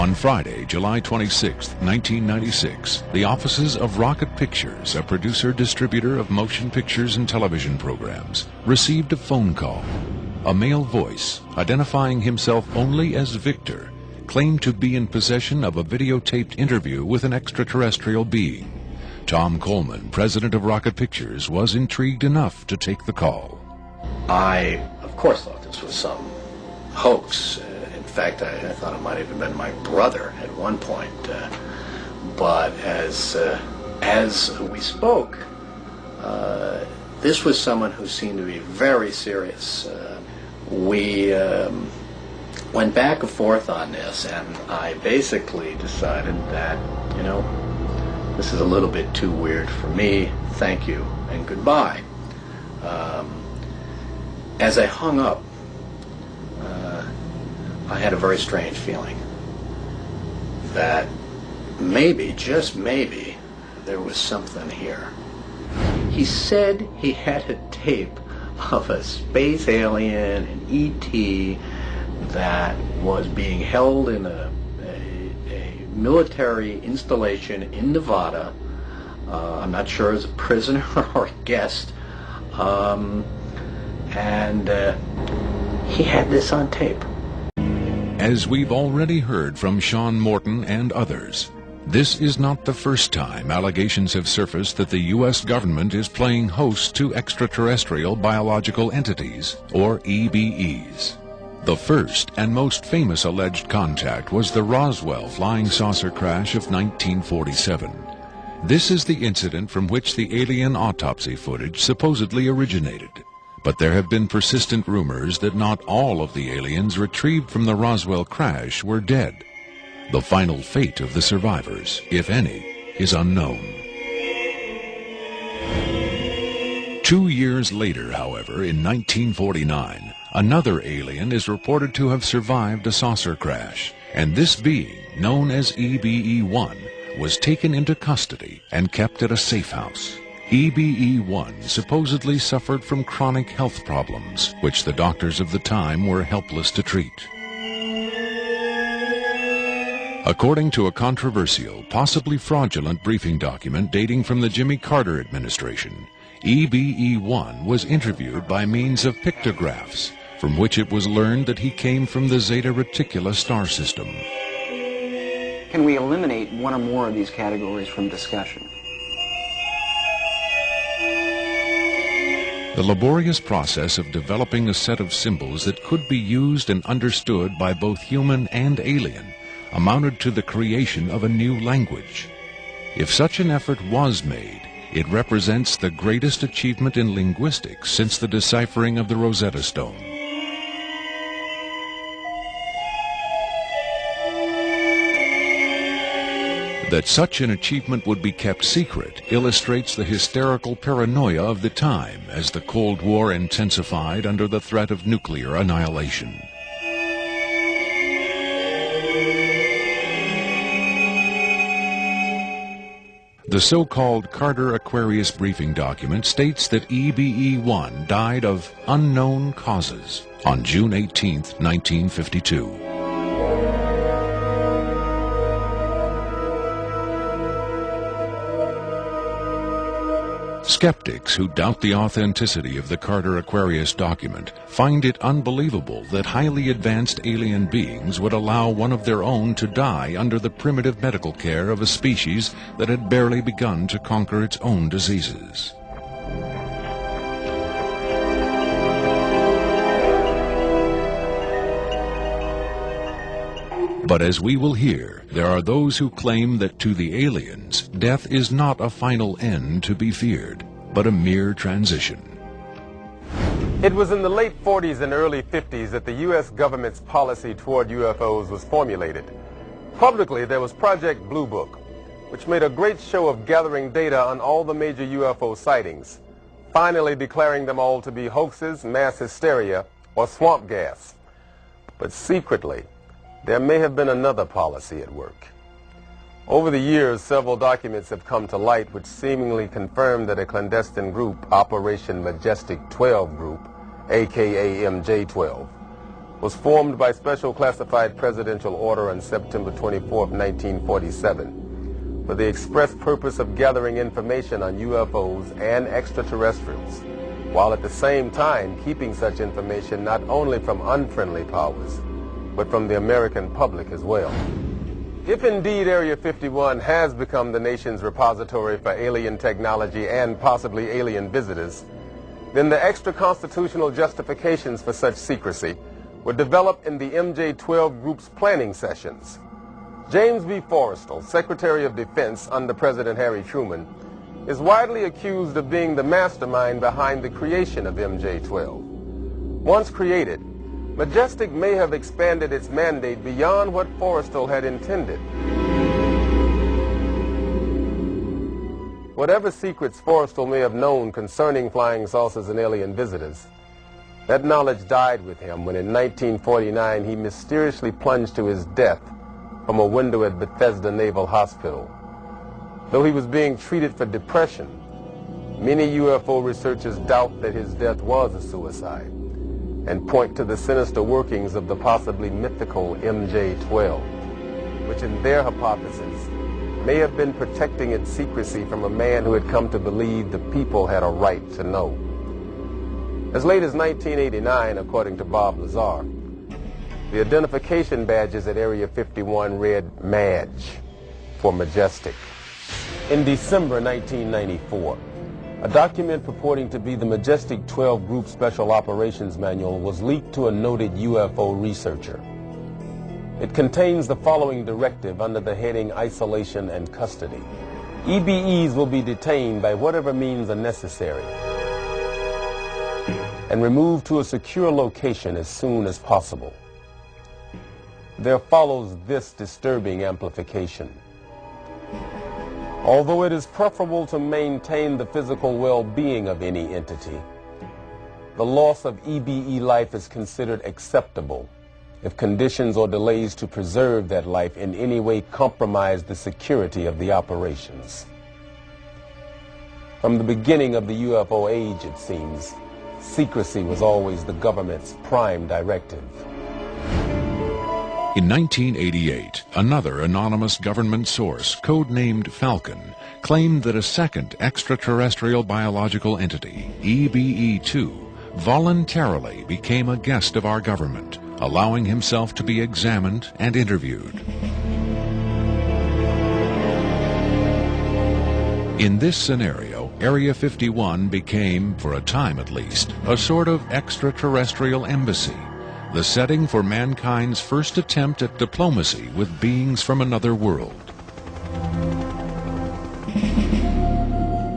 On Friday, July 26, 1996, the offices of Rocket Pictures, a producer-distributor of motion pictures and television programs, received a phone call. A male voice, identifying himself only as Victor, claimed to be in possession of a videotaped interview with an extraterrestrial being. Tom Coleman, president of Rocket Pictures, was intrigued enough to take the call. I, of course, thought this was some hoax. In fact, I thought it might have even been my brother at one point. But as we spoke, this was someone who seemed to be very serious. We went back and forth on this, and I basically decided that, you know, this is a little bit too weird for me. Thank you and goodbye. As I hung up, I had a very strange feeling that maybe, just maybe, there was something here. He said he had a tape of a space alien, an ET, that was being held in a military installation in Nevada. I'm not sure as a prisoner or a guest. And he had this on tape. As we've already heard from Sean Morton and others, this is not the first time allegations have surfaced that the U.S. government is playing host to extraterrestrial biological entities, or EBEs. The first and most famous alleged contact was the Roswell flying saucer crash of 1947. This is the incident from which the alien autopsy footage supposedly originated. But there have been persistent rumors that not all of the aliens retrieved from the Roswell crash were dead. The final fate of the survivors, if any, is unknown. 2 years later, however, in 1949, another alien is reported to have survived a saucer crash, and this being, known as EBE-1, was taken into custody and kept at a safe house. EBE-1 supposedly suffered from chronic health problems, which the doctors of the time were helpless to treat. According to a controversial, possibly fraudulent briefing document dating from the Jimmy Carter administration, EBE-1 was interviewed by means of pictographs, from which it was learned that he came from the Zeta Reticuli star system. Can we eliminate one or more of these categories from discussion? The laborious process of developing a set of symbols that could be used and understood by both human and alien amounted to the creation of a new language. If such an effort was made, it represents the greatest achievement in linguistics since the deciphering of the Rosetta Stone. That such an achievement would be kept secret illustrates the hysterical paranoia of the time as the Cold War intensified under the threat of nuclear annihilation. The so-called Carter-Aquarius briefing document states that EBE-1 died of unknown causes on June 18, 1952. Skeptics who doubt the authenticity of the Carter-Aquarius document find it unbelievable that highly advanced alien beings would allow one of their own to die under the primitive medical care of a species that had barely begun to conquer its own diseases. But as we will hear, there are those who claim that to the aliens, death is not a final end to be feared, but a mere transition. It was in the late 40s and early 50s that the U.S. government's policy toward UFOs was formulated. Publicly, there was Project Blue Book, which made a great show of gathering data on all the major UFO sightings, finally declaring them all to be hoaxes, mass hysteria, or swamp gas. But secretly, there may have been another policy at work. Over the years, several documents have come to light which seemingly confirm that a clandestine group, Operation Majestic 12 Group, aka MJ-12, was formed by special classified presidential order on September 24, 1947, for the express purpose of gathering information on UFOs and extraterrestrials, while at the same time keeping such information not only from unfriendly powers, but from the American public as well. If indeed Area 51 has become the nation's repository for alien technology and possibly alien visitors, then the extra-constitutional justifications for such secrecy were developed in the MJ-12 group's planning sessions. James B. Forrestal, Secretary of Defense under President Harry Truman, is widely accused of being the mastermind behind the creation of MJ-12. Once created, Majestic may have expanded its mandate beyond what Forrestal had intended. Whatever secrets Forrestal may have known concerning flying saucers and alien visitors, that knowledge died with him when in 1949 he mysteriously plunged to his death from a window at Bethesda Naval Hospital. Though he was being treated for depression, many UFO researchers doubt that his death was a suicide and point to the sinister workings of the possibly mythical MJ-12, which in their hypothesis may have been protecting its secrecy from a man who had come to believe the people had a right to know. As late as 1989, according to Bob Lazar, the identification badges at Area 51 read MADGE for Majestic. In December 1994, a document purporting to be the Majestic 12 Group Special Operations Manual was leaked to a noted UFO researcher. It contains the following directive under the heading Isolation and Custody. EBEs will be detained by whatever means are necessary and removed to a secure location as soon as possible. There follows this disturbing amplification. Although it is preferable to maintain the physical well-being of any entity, the loss of EBE life is considered acceptable if conditions or delays to preserve that life in any way compromise the security of the operations. From the beginning of the UFO age, it seems, secrecy was always the government's prime directive. In 1988, another anonymous government source, codenamed Falcon, claimed that a second extraterrestrial biological entity, EBE-2, voluntarily became a guest of our government, allowing himself to be examined and interviewed. In this scenario, Area 51 became, for a time at least, a sort of extraterrestrial embassy, the setting for mankind's first attempt at diplomacy with beings from another world.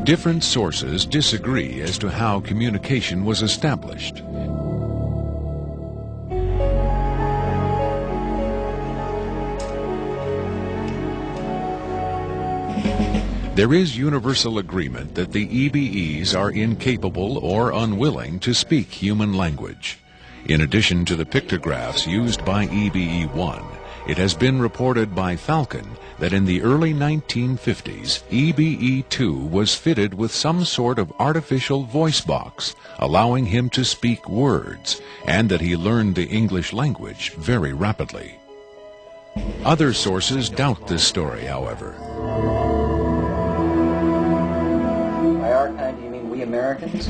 Different sources disagree as to how communication was established. There is universal agreement that the EBEs are incapable or unwilling to speak human language. In addition to the pictographs used by EBE-1, it has been reported by Falcon that in the early 1950s, EBE-2 was fitted with some sort of artificial voice box, allowing him to speak words, and that he learned the English language very rapidly. Other sources doubt this story, however. By our kind, do you mean we Americans?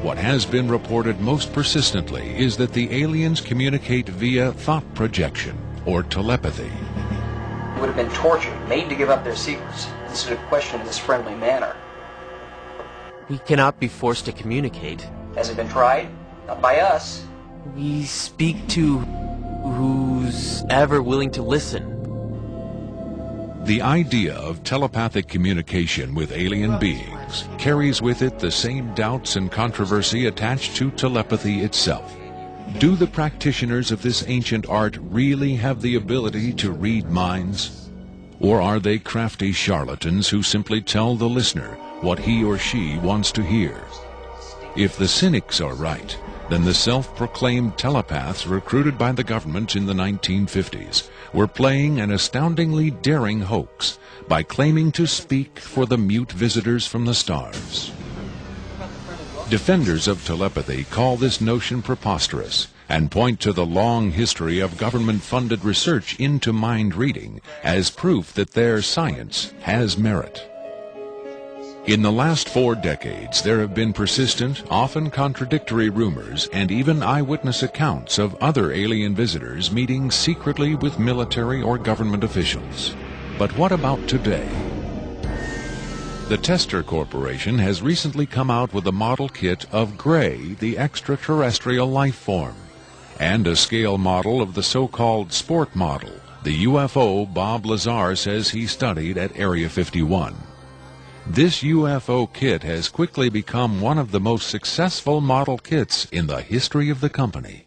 What has been reported most persistently is that the aliens communicate via thought projection, or telepathy. They would have been tortured, made to give up their secrets. This is a question in this friendly manner. We cannot be forced to communicate. Has it been tried? Not by us. We speak to who's ever willing to listen. The idea of telepathic communication with alien beings carries with it the same doubts and controversy attached to telepathy itself. Do the practitioners of this ancient art really have the ability to read minds? Or are they crafty charlatans who simply tell the listener what he or she wants to hear? If the cynics are right, then the self-proclaimed telepaths recruited by the government in the 1950s were playing an astoundingly daring hoax by claiming to speak for the mute visitors from the stars. Defenders of telepathy call this notion preposterous and point to the long history of government-funded research into mind reading as proof that their science has merit. In the last 4 decades, there have been persistent, often contradictory rumors and even eyewitness accounts of other alien visitors meeting secretly with military or government officials. But what about today? The Tester Corporation has recently come out with a model kit of Gray, the extraterrestrial life form, and a scale model of the so-called sport model, the UFO Bob Lazar says he studied at Area 51. This UFO kit has quickly become one of the most successful model kits in the history of the company.